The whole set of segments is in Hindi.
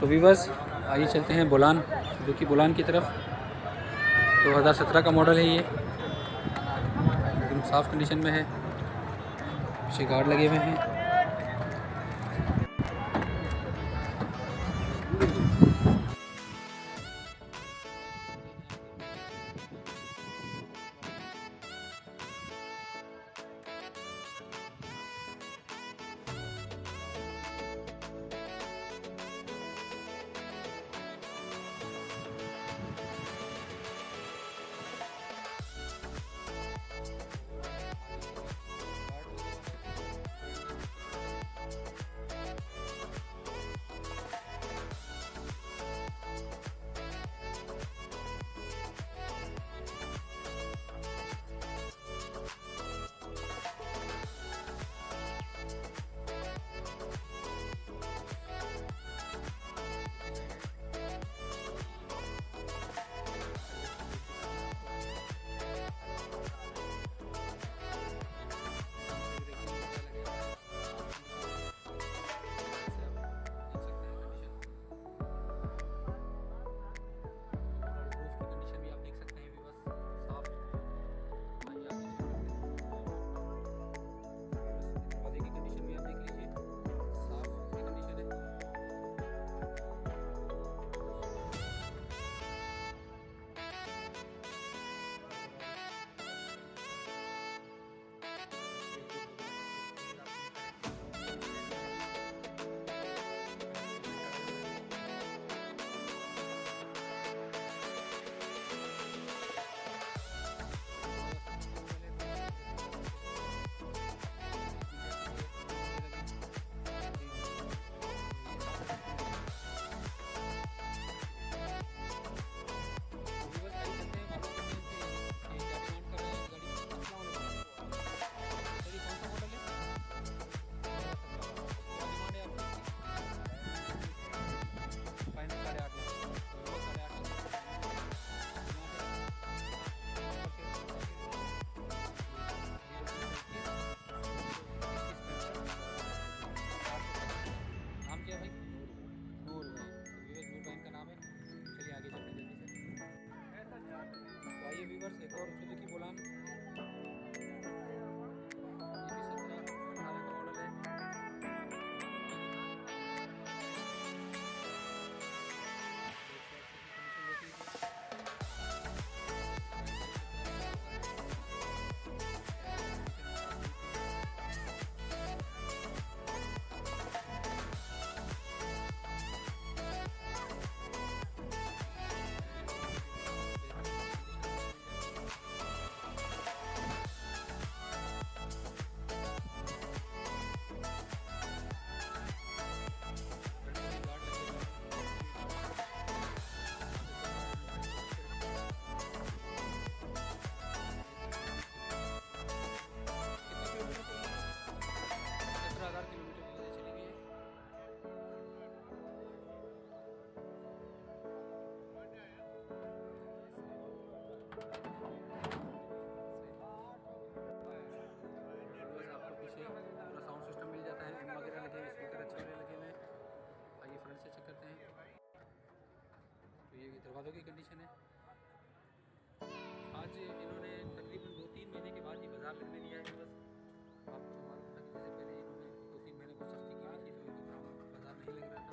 तो वीवर्स आइए चलते हैं बोलान, सुजुकी बोलान की तरफ। 2017 का मॉडल है ये, एकदम साफ़ कंडीशन में है, पीछे गार्ड लगे हुए हैं। एक और सुजुकी बोलान, ये भी 17-18 का मॉडल है। दरवाज़ों की कंडीशन है। आज इन्होंने तकरीबन 2-3 महीने के बाद ही बाज़ार लगने दिया है। बस आपको तो मालूम था कि जैसे पहले इन्होंने 2-3 महीने को सख्ती की हुई थी, तो इनको बाज़ार नहीं लग रहा था।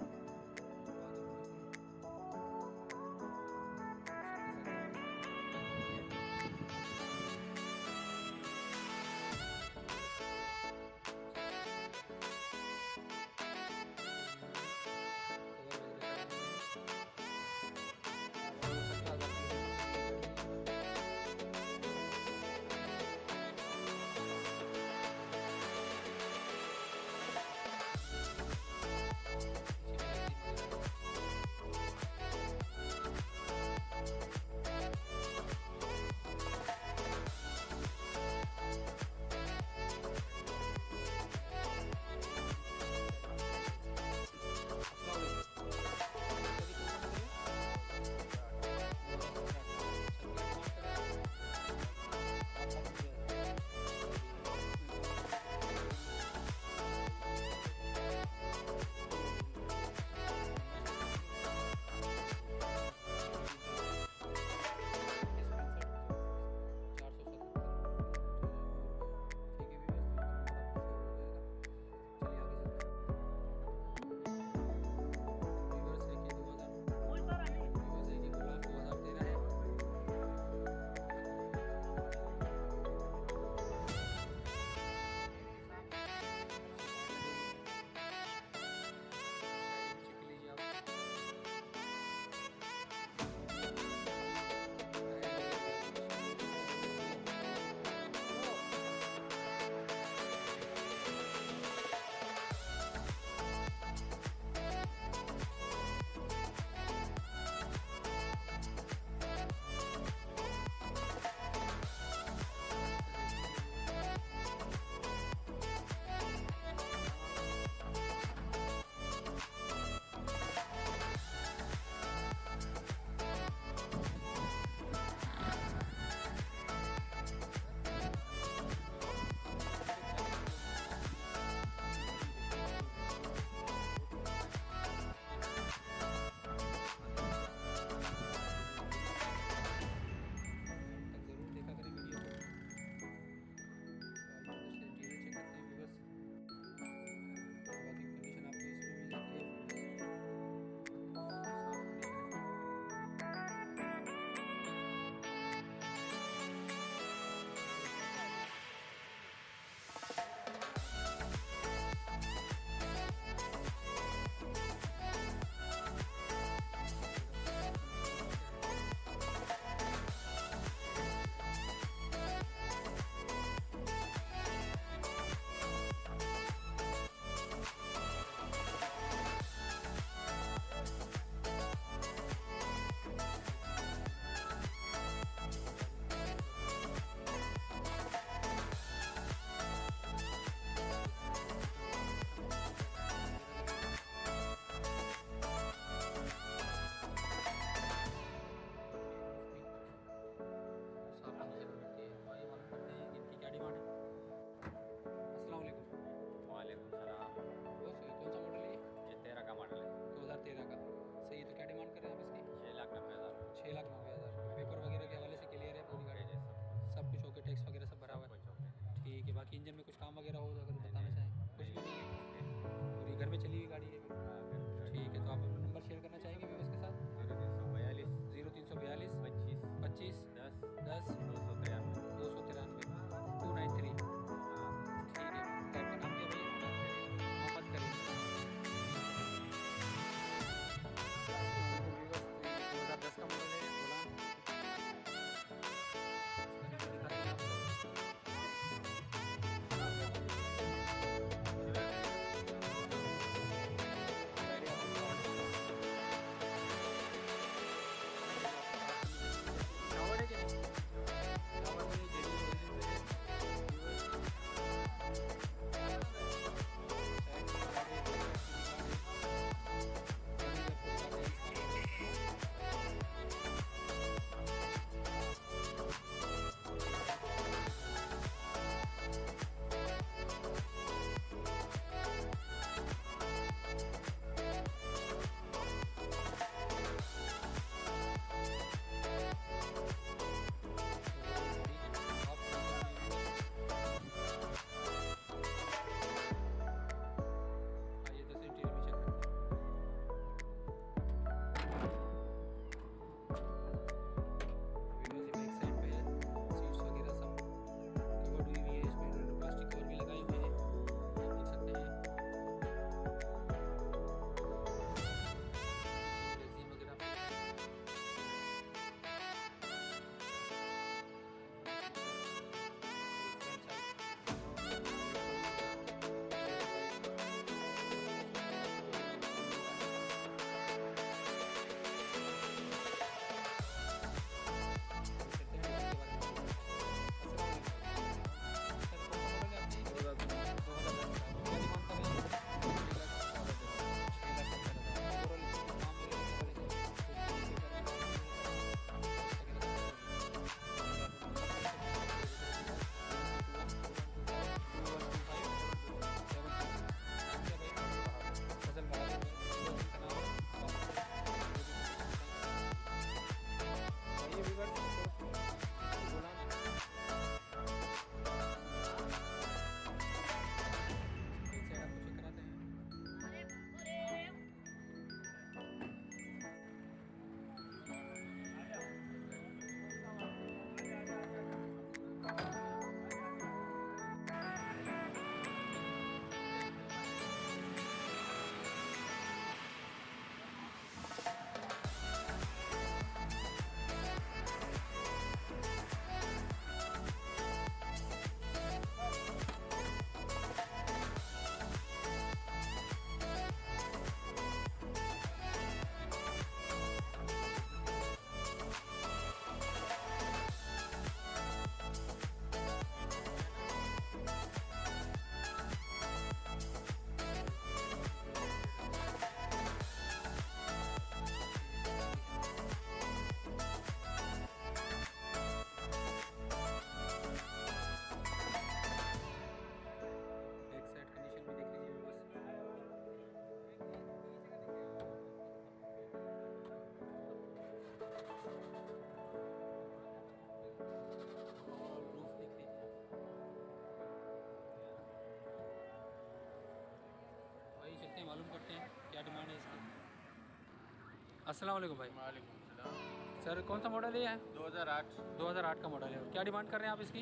अस्सलाम वालेकुम भाई। वालेकुम सलाम। सर कौन सा मॉडल है ये? 2008 2008 का मॉडल है। क्या डिमांड कर रहे हैं आप इसकी?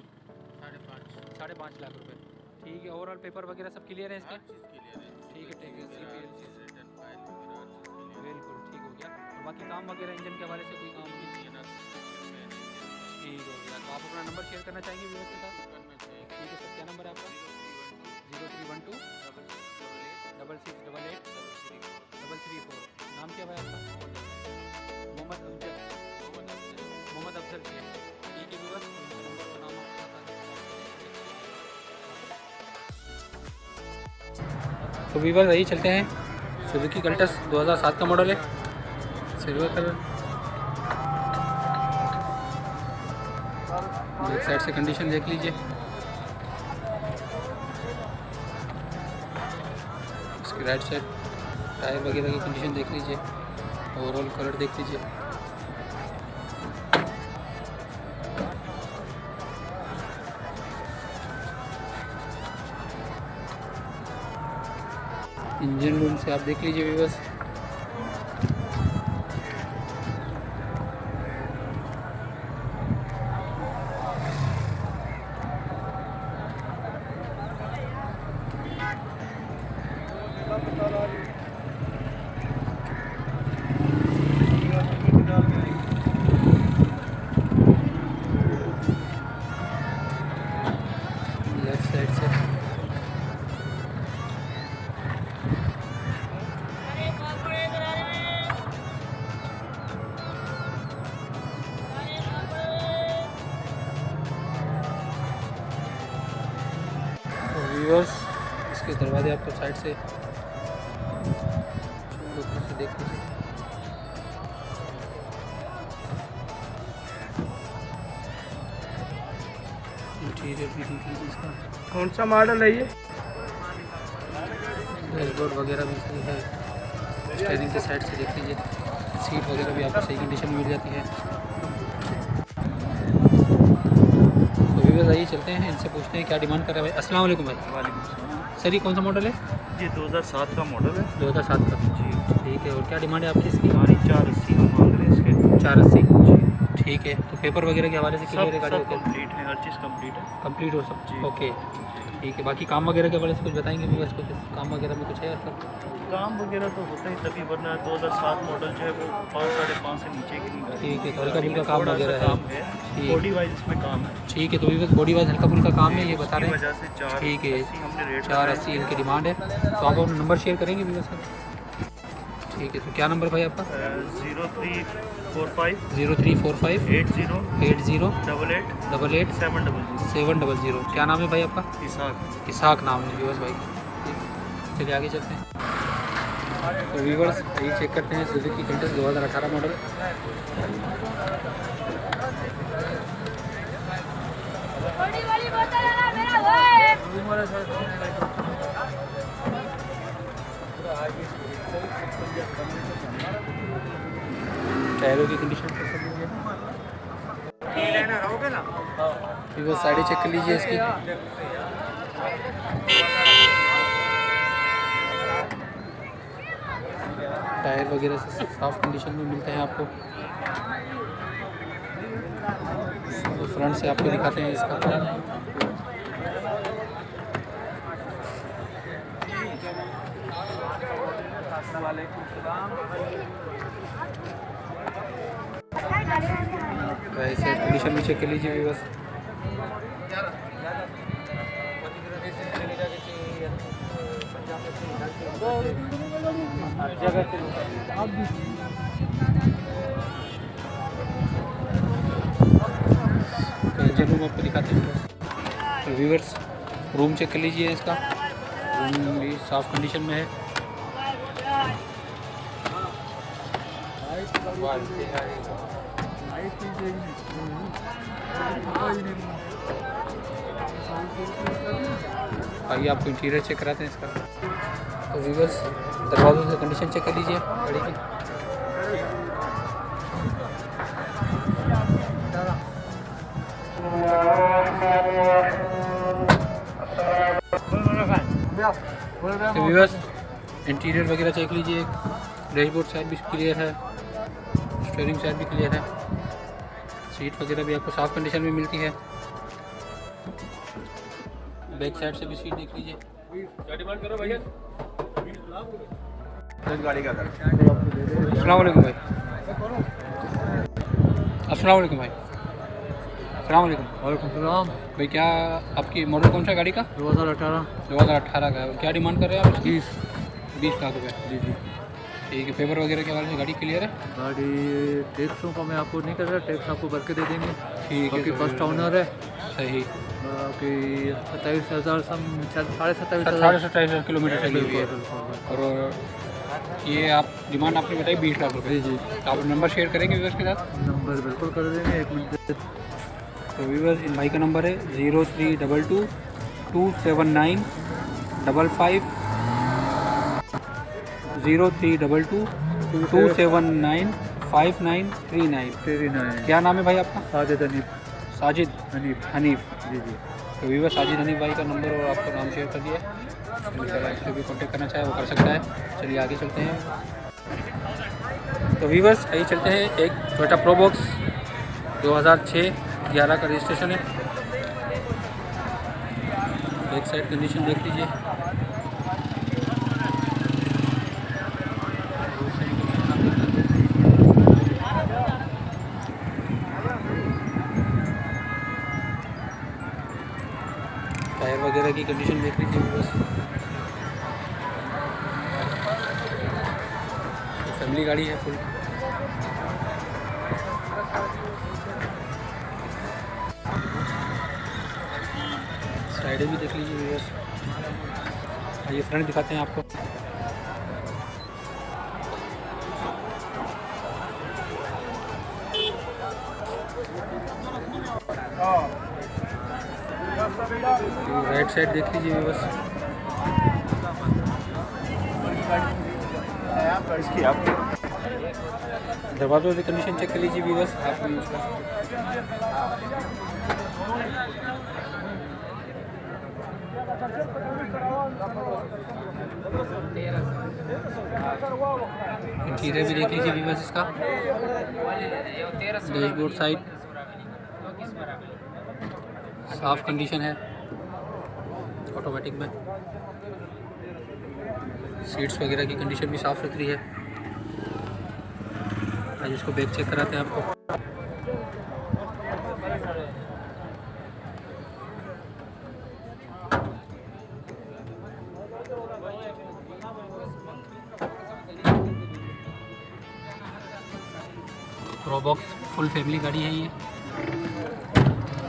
5.5। 5.5 लाख रुपए। ठीक है, ओवरऑल पेपर वगैरह सब क्लियर है इसके? हर चीज़ क्लियर है। ठीक है, ठीक है। CPL रिटर्न फाइल वगैरह हर चीज़ क्लियर है। बिल्कुल ठीक हो गया। और बाकी काम वगैरह इंजन के हवाले से कोई काम नहीं? इंजन सस्पेंशन में ठीक हो गया। तो आप अपना नंबर शेयर करना चाहेंगे व्यूअर्स के साथ? करना चाहिए। ठीक है सर, क्या नंबर है आपका? 0312 6688 334। नाम क्या भाई आपका? मोहम्मद अफजल। मोहम्मद अफजल शेख। ठीक है व्यूअर्स, नंबर का नाम आपका बता दें। तो व्यूअर्स यही चलते हैं। सुजुकी कल्टस 2007 का मॉडल है, सिल्वर कलर। बैक साइड से कंडीशन देख लीजिए। इसकी राइट साइड टायर वगैरह की कंडीशन देख लीजिए। ओवरऑल कलर देख लीजिए। इंजन रूम से आप देख लीजिए व्यूअर्स। लेफ्ट साइड से व्यूअर्स, इसके दरवाजे आपको साइड से देख लीजिए। इंटीरियर भी देख लीजिए इसका। कौन सा मॉडल है ये? डैशबोर्ड वगैरह भी सही है। स्टीयरिंग के साइड से देख लीजिए। सीट वगैरह भी आपको सही कंडीशन में मिल जाती है। तो व्यूअर्स आइए चलते हैं, इनसे पूछते हैं क्या डिमांड कर रहे हैं भाई। अस्सलाम वालेकुम भाई। वालेकुम सलाम। सर ये कौन सा मॉडल है? ये 2007 का मॉडल है 2007 का। जी। ठीक है, और क्या डिमांड है आपकी इसकी? हमारी 480 हम मांग रहे हैं इसके। 480। ठीक है, तो पेपर वगैरह के हवाले से क्लियर है सब गाड़ी? कंप्लीट है, हर चीज़ कंप्लीट है। कंप्लीट हो सब? जी। ओके ठीक है। बाकी काम वगैरह के हवाले से कुछ बताएंगे व्यूअर्स को? काम वगैरह में कुछ है मतलब? काम वगैरह तो होता ही तभी, वरना 2007 मॉडल जो है वो 5 साढ़े 5 से नीचे की नहीं गाड़ी। ठीक है, तो हल्का फुल्का काम थोड़ा सा वगैरह है? काम है, ठीक। बॉडी वाइज इसमें काम है। ठीक है, तो व्यूअर्स बॉडी वाइज हल्का फुल्का काम है ये बता रहे उसकी हैं। वजह से 480 ठीक है, हमने रेट 480 इनकी डिमांड है। तो आप अपना नंबर शेयर करेंगे व्यूअर्स का? ठीक है, तो क्या नंबर भाई आपका? 0345 0345 80 80 88 88 700। 700। क्या नाम है भाई आपका? इसाक। इसाक नाम है व्यूअर्स भाई। ठीक। चलिए आगे चलते हैं। तो व्यूअर्स ये चेक करते हैं सुजुकी कल्टस 2018 मॉडल। बड़ी वाली बोतल है ना मेरा वो है। टायरों की कंडीशन व्यूअर्स साइड चेक कर लीजिए इसकी। टायर वगैरह से साफ कंडीशन में मिलते हैं आपको। फ्रंट से आपको दिखाते हैं इसका। ऐसे कंडीशन में चेक कर लीजिए व्यूअर्स। इंजन रूम आपको दिखाते हैं। तो व्यूअर्स रूम चेक कर लीजिए इसका। रूम भी साफ कंडीशन में है। आइए आपको इंटीरियर चेक कराते हैं इसका। तो व्यूअर्स दरवाज़ों से कंडीशन चेक कर लीजिए गाड़ी की। तो व्यूअर्स इंटीरियर वगैरह चेक लीजिए। डैशबोर्ड साइड भी क्लियर है। स्टीयरिंग साइड भी क्लियर है। सीट वगैरह भी आपको साफ़ कंडीशन में मिलती है। बैक साइड से भी सीट देख लीजिए। क्या डिमांड करो भैया? गाड़ी का अस्सलाम वालेकुम भाई। अस्सलाम वालेकुम भाई। अस्सलाम वालेकुम। वालेकुम सलाम। भाई क्या आपकी मॉडल कौन सा है गाड़ी का? 2018। 2018 का है। क्या डिमांड कर रहे हैं आप इसकी? 20 लाख रुपये। जी जी। ठीक है। पेपर वगैरह के हवाले से गाड़ी क्लियर है? गाड़ी टैक्सों का मैं आपको नहीं कर रहा, टैक्स आपको भर के दे देंगे। ठीक है। बाकी फर्स्ट ओनर है। सही। बाकी 27,000 साढ़े 27,500 किलोमीटर चली हुई है। और ये आप डिमांड आपने बताई 20 लाख रुपये। जी जी। तो आप नंबर शेयर करेंगे व्यूअर्स के साथ? नंबर बिल्कुल कर देंगे, 1 मिनट। तो व्यूअर्स इन भाई का नंबर है 0322 279 55 0322 279 5939। क्या नाम है भाई आपका? साजिद हनीफ। साजिद हनीफ। जी जी। तो व्यूअर्स साजिद हनीफ भाई का नंबर और आपका नाम शेयर कर दिया है। इससे भी कॉन्टेक्ट करना चाहे वो कर सकता है। चलिए आगे चलते हैं। तो व्यूअर्स आइए चलते हैं। एक टोयोटा प्रोबॉक्स 2006-11 का रजिस्ट्रेशन है। बैक साइड कंडीशन देख लीजिए। टायर वगैरह की कंडीशन देख लीजिए बस। फैमिली गाड़ी है फुल। साइडें भी देख लीजिए बस। आइए फ्रंट दिखाते हैं आपको। राइट साइड देख लीजिए बस। दरवाज़ों की कंडीशन चेक कर लीजिए भी बस आप भी उसका। इंटीरियर भी देख लीजिए भी बस इसका। डैशबोर्ड साइड साफ कंडीशन है, ऑटोमेटिक में। सीट्स वगैरह की कंडीशन भी साफ़ सुथरी है। आज इसको बैक चेक कराते हैं आपको। प्रोबॉक्स फुल फैमिली गाड़ी है ये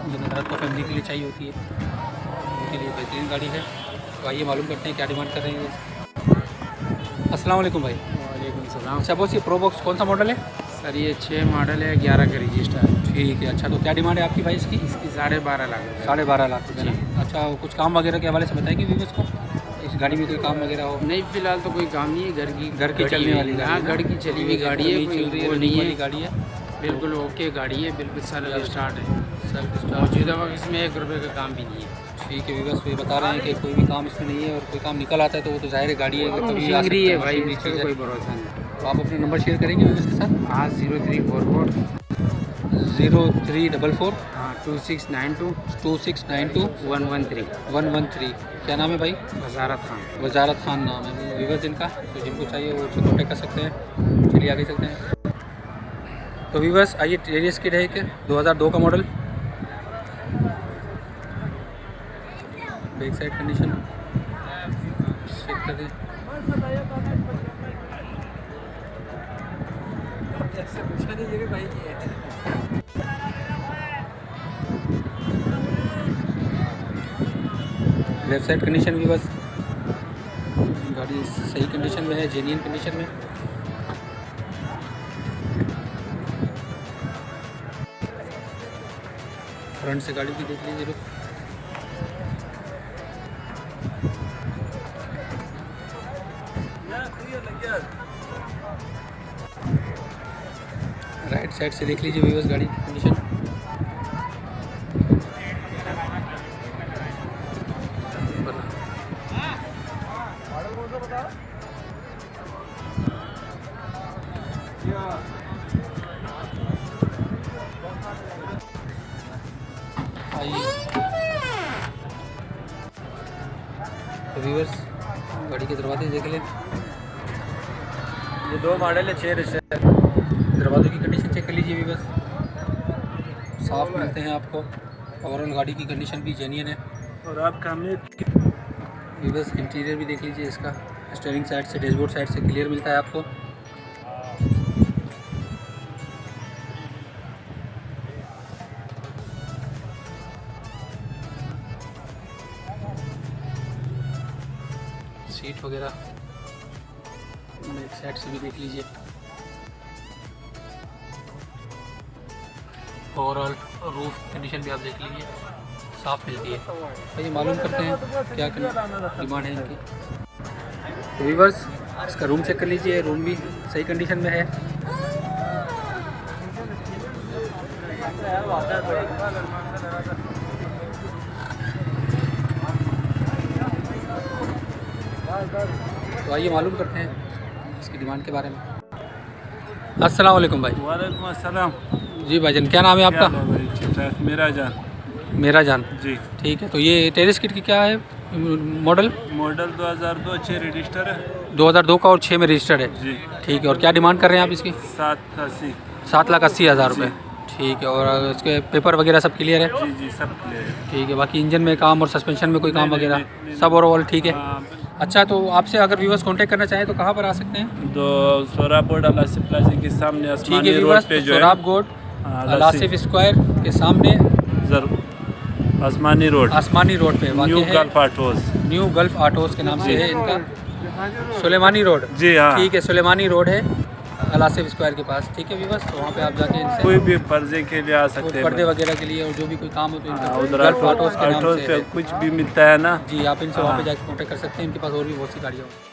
ज़्यादातर तो फैमिली के लिए चाहिए होती है, उनके लिए बेहतरीन गाड़ी है। तो आइए मालूम करते हैं क्या डिमांड कर रहे हैं। अस्सलाम वालेकुम भाई। वालेकुम सलाम। अच्छा बॉस ये प्रोबॉक्स कौन सा मॉडल है? सर ये 6 मॉडल है, 11 का रजिस्टर है। ठीक है। अच्छा तो क्या डिमांड है आपकी भाई इसकी? इसकी 12.5 लाख रुपये। 12.5 लाख रुपये। अच्छा कुछ काम वगैरह के हवाले से बताएंगे व्यूअर्स को, इस गाड़ी में कोई काम वगैरह हो? नहीं फिलहाल तो कोई काम नहीं है, घर की चलने वाली गाड़ी। हाँ घर की चली हुई गाड़ी है, चल रही है, वो नहीं है, गाड़ी है, बिल्कुल ओके गाड़ी है, बिल्कुल सेल्फ स्टार्ट है। Self start. मौजूदा वक्त इसमें 1 रुपये का काम भी नहीं है। ठीक है व्यूअर्स ये बता रहे हैं कि कोई भी काम इसमें नहीं है, और कोई काम निकल आता है तो वो तो जाहिर है गाड़ी है, कभी आ सकता मशीनरी है भाई, मशीनरी इसका चीज़ है। कोई भरोसा नहीं। तो आप अपना नंबर शेयर करेंगे व्यूअर्स के साथ? हाँ 0344 0344 हाँ 2692 2692 113। क्या नाम है भाई? वजारत खान। वजारत खान नाम है व्यूअर्स इनका। तो जिनको चाहिए वो उनसे कॉन्टेक्ट कर सकते हैं। चलिए आगे चलते हैं। तो व्यूअर्स आइए टेरियस किड है कि 2002 का model. Back side condition check कर दें। लेफ्ट साइड कंडीशन भी बस गाड़ी सही कंडीशन में है, जेन्युइन कंडीशन में। फ्रंट से गाड़ी की देख लीजिए लोग। राइट साइड से देख लीजिए व्यूअर्स गाड़ी की कंडीशन। के दरवाजे देख लें। ये 2 मॉडल है 6 रिश्ते। दरवाज़ों की कंडीशन चेक कर लीजिए भी बस, साफ़ मिलते हैं आपको। ओवरऑल गाड़ी की कंडीशन भी जेन्युइन है। और आपका हमें भी बस इंटीरियर भी देख लीजिए इसका, स्टीयरिंग साइड से, डैशबोर्ड साइड से क्लियर मिलता है आपको। सीट वगैरह एक साइड से भी देख लीजिए। ओवरऑल रूफ कंडीशन भी आप देख लीजिए, साफ़ मिलती है। तो ये मालूम करते हैं क्या डिमांड है इनकी। तो व्यूअर्स इसका रूम चेक कर लीजिए, रूम भी सही कंडीशन में है। तो आइए मालूम करते हैं इसकी डिमांड के बारे में। अस्सलाम वालेकुम भाई। वालेकुम अस्सलाम। जी भाईजान, क्या नाम है आपका? मेरा जान। मेरा जान, जी ठीक है। तो ये टेरेस किट की क्या है मॉडल? मॉडल 2002 6 रजिस्टर है। 2002 का और 6 में रजिस्टर्ड है। जी ठीक है। और क्या डिमांड कर रहे हैं आप इसकी? 780। 7,80,000 रुपये। ठीक है। और इसके पेपर वगैरह सब क्लियर है? जी जी सब क्लियर है। ठीक है। बाकी इंजन में काम और सस्पेंशन में कोई काम नहीं, वगैरह नहीं, सब ओवरऑल ठीक है? हाँ, अच्छा, तो आपसे अगर व्यूअर्स कांटेक्ट करना चाहें तो कहाँ पर आ सकते हैं? तो सोराब रोड अलासिफ प्लाजा के सामने ठीक आसमानी है रोड व्यूअर्स, पे जो है सोराब गोड अलासिफ स्क्वायर के सामने जरूर आसमानी रोड आसमानी रोड पे न्यू वाक़ई है। Gulf autos. New gulf autos के नाम से है इनका। सुलेमानी रोड। जी हाँ। ठीक है, सुलेमानी रोड है अलासिफ स्क्वायर के पास। ठीक है व्यूअर्स, तो वहाँ पे आप जाके इनसे कोई भी पर्दे के लिए आ सकते हैं। पर्दे वगैरह के लिए और जो भी कोई काम हो तो इनका उधर गल्फ आटोस के नाम आटोस से पे है। कुछ भी मिलता है ना। जी, आप इनसे वहाँ पे जाके कॉन्टेक्ट कर सकते हैं। इनके पास और भी बहुत सी गाड़ियाँ हों।